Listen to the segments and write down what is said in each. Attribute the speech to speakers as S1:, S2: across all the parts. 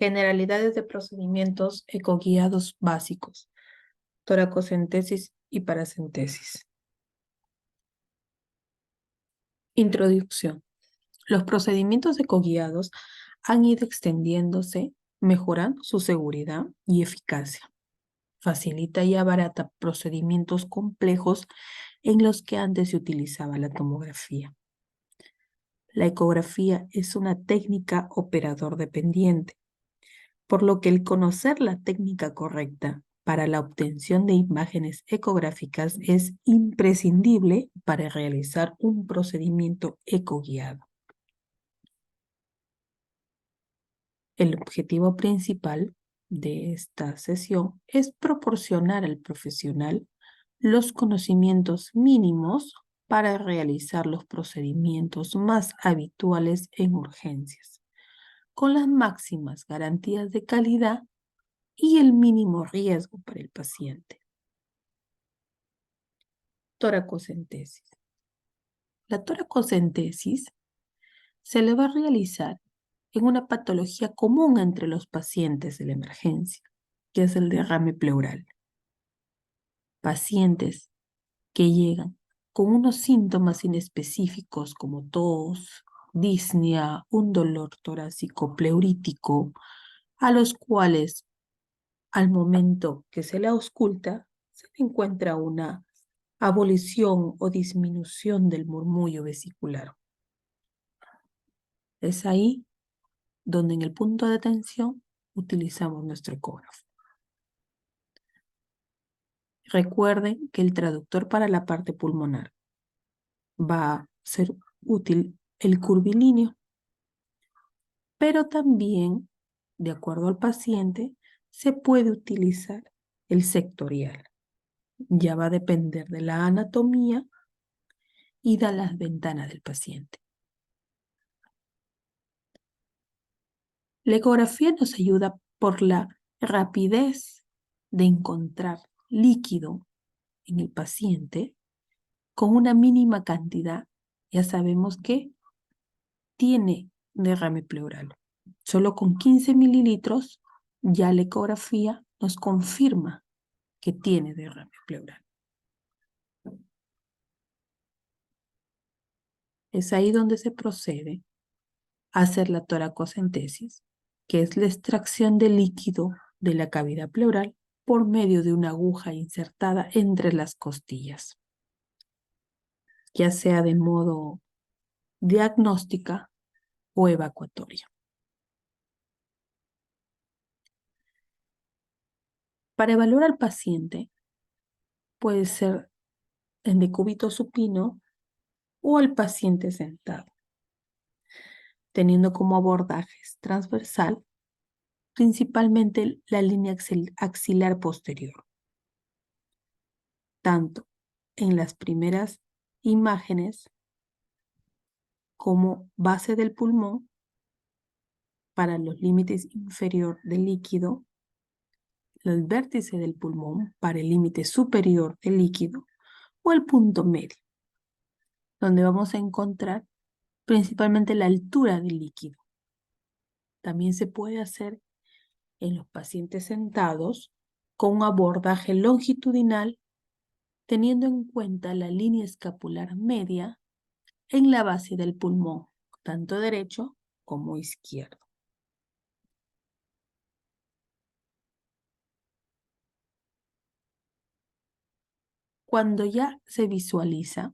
S1: Generalidades de procedimientos ecoguiados básicos, toracocentesis y paracentesis. Introducción. Los procedimientos ecoguiados han ido extendiéndose, mejorando su seguridad y eficacia. Facilita y abarata procedimientos complejos en los que antes se utilizaba la tomografía. La ecografía es una técnica operador dependiente, por lo que el conocer la técnica correcta para la obtención de imágenes ecográficas es imprescindible para realizar un procedimiento ecoguiado. El objetivo principal de esta sesión es proporcionar al profesional los conocimientos mínimos para realizar los procedimientos más habituales en urgencias, con las máximas garantías de calidad y el mínimo riesgo para el paciente. Toracocentesis. La toracocentesis se le va a realizar en una patología común entre los pacientes de la emergencia, que es el derrame pleural. Pacientes que llegan con unos síntomas inespecíficos como tos, disnea, un dolor torácico pleurítico, a los cuales al momento que se le ausculta se le encuentra una abolición o disminución del murmullo vesicular. Es ahí donde en el punto de tensión utilizamos nuestro ecógrafo. Recuerden que el traductor para la parte pulmonar va a ser útil el curvilíneo, pero también, de acuerdo al paciente, se puede utilizar el sectorial. Ya va a depender de la anatomía y de las ventanas del paciente. La ecografía nos ayuda por la rapidez de encontrar líquido en el paciente con una mínima cantidad. Ya sabemos que tiene derrame pleural. Solo con 15 mililitros ya la ecografía nos confirma que tiene derrame pleural. Es ahí donde se procede a hacer la toracocentesis, que es la extracción de líquido de la cavidad pleural por medio de una aguja insertada entre las costillas, ya sea de modo diagnóstica o evacuatoria. Para evaluar al paciente, puede ser en decúbito supino o al paciente sentado, teniendo como abordajes transversal principalmente la línea axilar posterior, tanto en las primeras imágenes como base del pulmón para los límites inferior del líquido, el vértice del pulmón para el límite superior del líquido o el punto medio, donde vamos a encontrar principalmente la altura del líquido. También se puede hacer en los pacientes sentados con un abordaje longitudinal, teniendo en cuenta la línea escapular media en la base del pulmón, tanto derecho como izquierdo. Cuando ya se visualiza,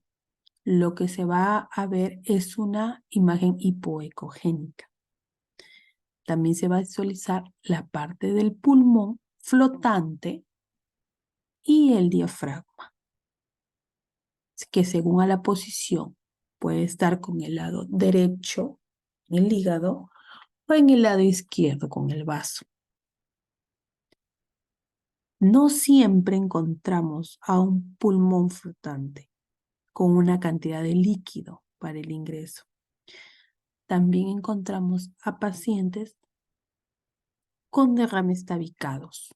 S1: lo que se va a ver es una imagen hipoecogénica. También se va a visualizar la parte del pulmón flotante y el diafragma, que según a la posición puede estar con el lado derecho, el hígado, o en el lado izquierdo con el vaso. No siempre encontramos a un pulmón flotante con una cantidad de líquido para el ingreso. También encontramos a pacientes con derrames tabicados,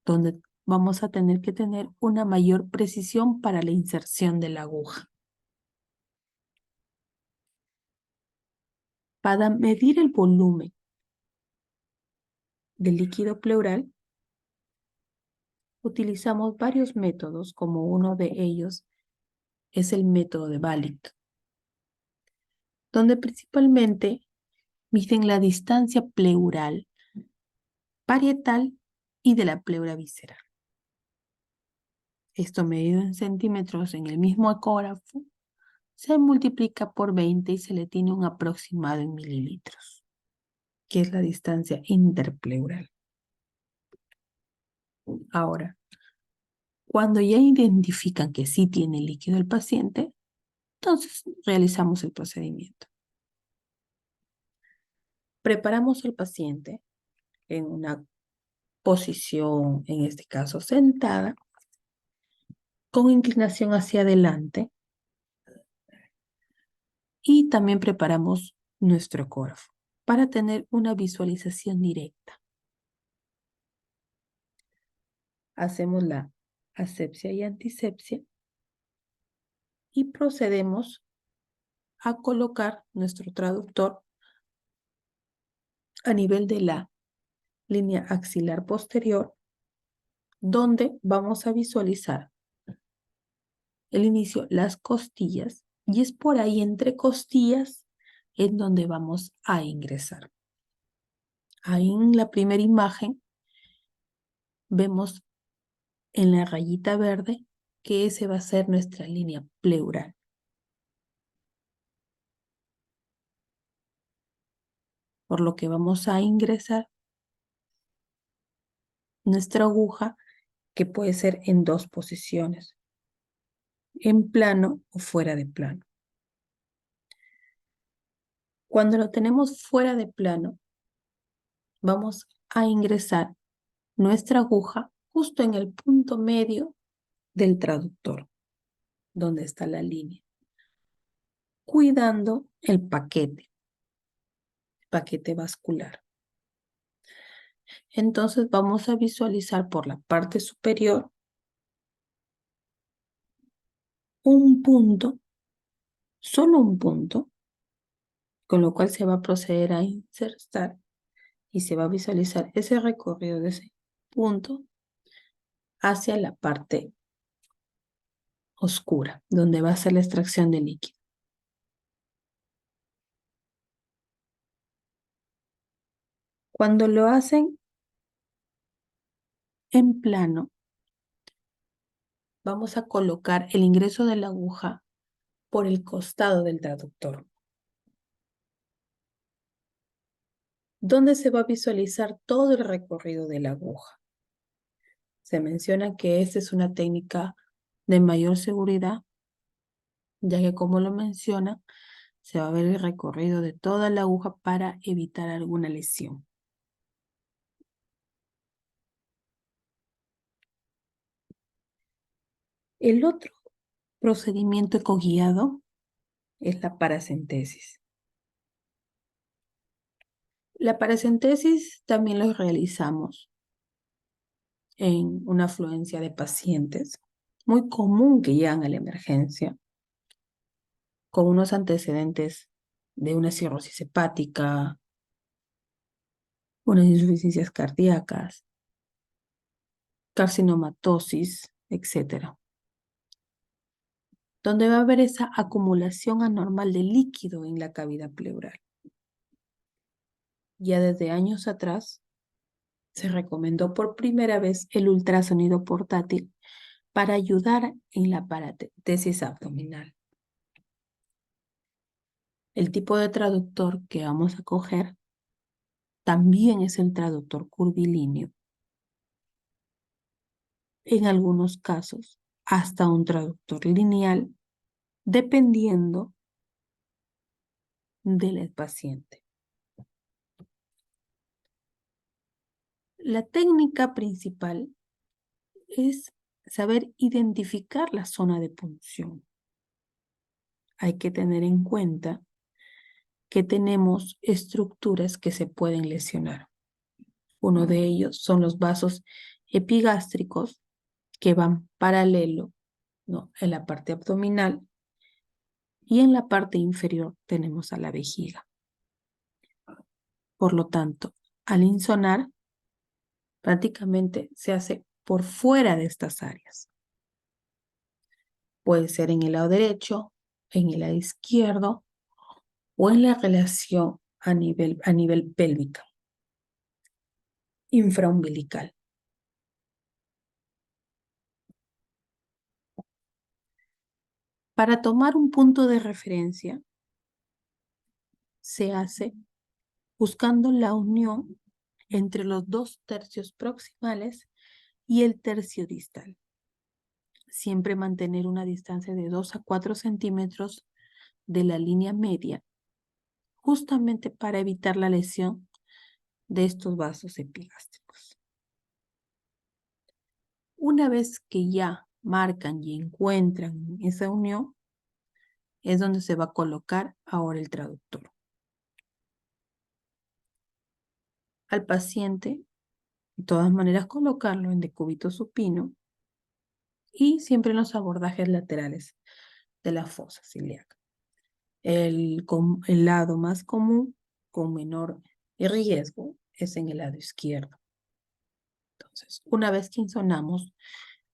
S1: donde vamos a tener que tener una mayor precisión para la inserción de la aguja. Para medir el volumen del líquido pleural, utilizamos varios métodos, como uno de ellos es el método de Valick, donde principalmente miden la distancia pleural, parietal y de la pleura visceral. Esto medido en centímetros en el mismo ecógrafo se multiplica por 20 y se le tiene un aproximado en mililitros, que es la distancia interpleural. Ahora, cuando ya identifican que sí tiene líquido el paciente, entonces realizamos el procedimiento. Preparamos al paciente en una posición, en este caso sentada, con inclinación hacia adelante, y también preparamos nuestro ecógrafo para tener una visualización directa. Hacemos la asepsia y antisepsia y procedemos a colocar nuestro traductor a nivel de la línea axilar posterior, donde vamos a visualizar el inicio, las costillas, y es por ahí entre costillas en donde vamos a ingresar. Ahí en la primera imagen vemos en la rayita verde que ese va a ser nuestra línea pleural. Por lo que vamos a ingresar nuestra aguja, que puede ser en dos posiciones, en plano o fuera de plano. Cuando lo tenemos fuera de plano, vamos a ingresar nuestra aguja justo en el punto medio del traductor, donde está la línea, cuidando el paquete vascular. Entonces vamos a visualizar por la parte superior un punto, solo un punto, con lo cual se va a proceder a insertar y se va a visualizar ese recorrido de ese punto hacia la parte oscura, donde va a ser la extracción de líquido. Cuando lo hacen en plano, vamos a colocar el ingreso de la aguja por el costado del traductor, donde se va a visualizar todo el recorrido de la aguja. Se menciona que esta es una técnica de mayor seguridad, ya que, como lo menciona, se va a ver el recorrido de toda la aguja para evitar alguna lesión. El otro procedimiento ecoguiado es la paracentesis. La paracentesis también lo realizamos en una afluencia de pacientes, muy común que llegan a la emergencia, con unos antecedentes de una cirrosis hepática, unas insuficiencias cardíacas, carcinomatosis, etc. Donde va a haber esa acumulación anormal de líquido en la cavidad pleural. Ya desde años atrás se recomendó por primera vez el ultrasonido portátil para ayudar en la paracentesis abdominal. El tipo de traductor que vamos a coger también es el traductor curvilíneo. En algunos casos, hasta un traductor lineal, dependiendo del paciente. La técnica principal es saber identificar la zona de punción. Hay que tener en cuenta que tenemos estructuras que se pueden lesionar. Uno de ellos son los vasos epigástricos, que van paralelo, ¿no?, en la parte abdominal, y en la parte inferior tenemos a la vejiga. Por lo tanto, al insonar, Prácticamente se hace por fuera de estas áreas. Puede ser en el lado derecho, en el lado izquierdo o en la relación a nivel pélvica, infraumbilical. Para tomar un punto de referencia, se hace buscando la unión entre los 2 tercios proximales y el tercio distal. Siempre mantener una distancia de 2 a 4 centímetros de la línea media, justamente para evitar la lesión de estos vasos epigástricos. Una vez que ya marcan y encuentran esa unión, es donde se va a colocar ahora el traductor. Al paciente, de todas maneras, colocarlo en decúbito supino y siempre en los abordajes laterales de la fosa ilíaca. El lado más común con menor riesgo es en el lado izquierdo. Entonces, una vez que insonamos,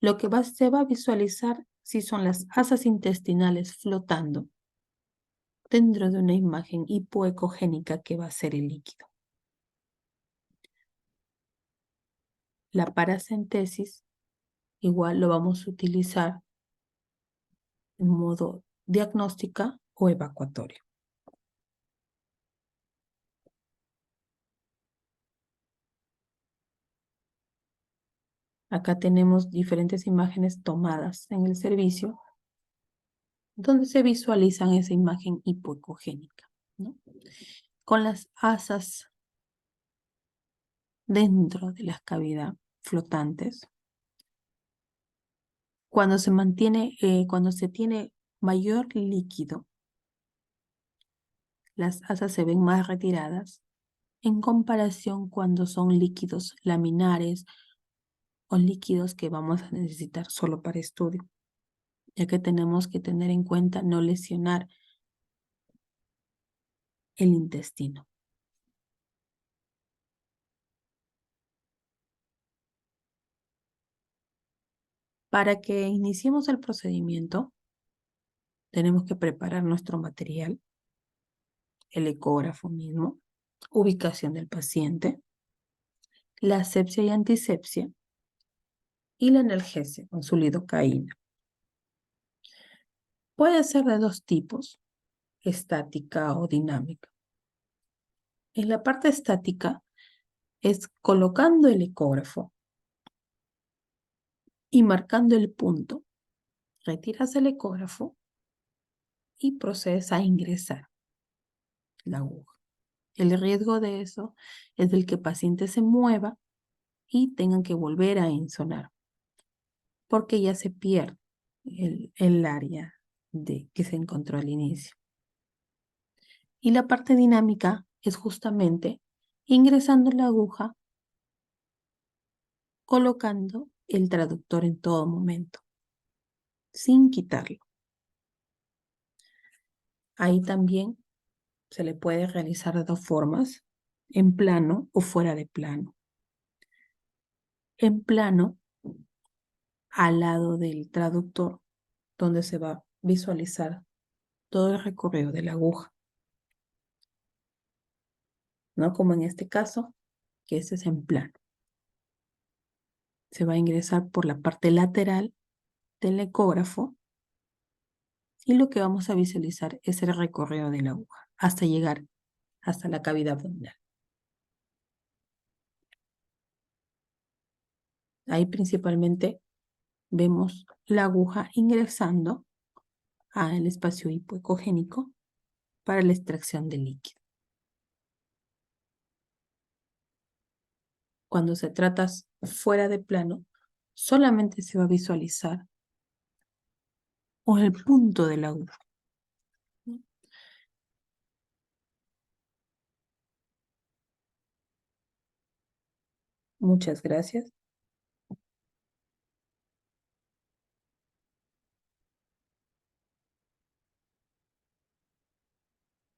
S1: lo que se va a visualizar si son las asas intestinales flotando dentro de una imagen hipoecogénica que va a ser el líquido. La paracentesis igual lo vamos a utilizar en modo diagnóstica o evacuatorio. Acá tenemos diferentes imágenes tomadas en el servicio donde se visualizan esa imagen hipoecogénica, ¿no? Con las asas dentro de la cavidad flotantes. Cuando se tiene mayor líquido, las asas se ven más retiradas en comparación cuando son líquidos laminares o líquidos que vamos a necesitar solo para estudio, ya que tenemos que tener en cuenta no lesionar el intestino. Para que iniciemos el procedimiento, tenemos que preparar nuestro material, el ecógrafo mismo, ubicación del paciente, la asepsia y antisepsia y la analgesia con su lidocaína. Puede ser de 2 tipos, estática o dinámica. En la parte estática es colocando el ecógrafo y marcando el punto. Retiras el ecógrafo y procedes a ingresar la aguja. El riesgo de eso es del que el paciente se mueva y tengan que volver a insonar, porque ya se pierde el área que se encontró al inicio. Y la parte dinámica es justamente ingresando la aguja, colocando el traductor en todo momento, sin quitarlo. Ahí también se le puede realizar de 2 formas, en plano o fuera de plano. En plano, al lado del traductor, donde se va a visualizar todo el recorrido de la aguja, ¿no? Como en este caso, que este es en plano. Se va a ingresar por la parte lateral del ecógrafo y lo que vamos a visualizar es el recorrido de la aguja hasta llegar hasta la cavidad abdominal. Ahí principalmente vemos la aguja ingresando al espacio hipoecogénico para la extracción del líquido. Cuando se trata fuera de plano, solamente se va a visualizar o el punto de la aguja. Muchas gracias.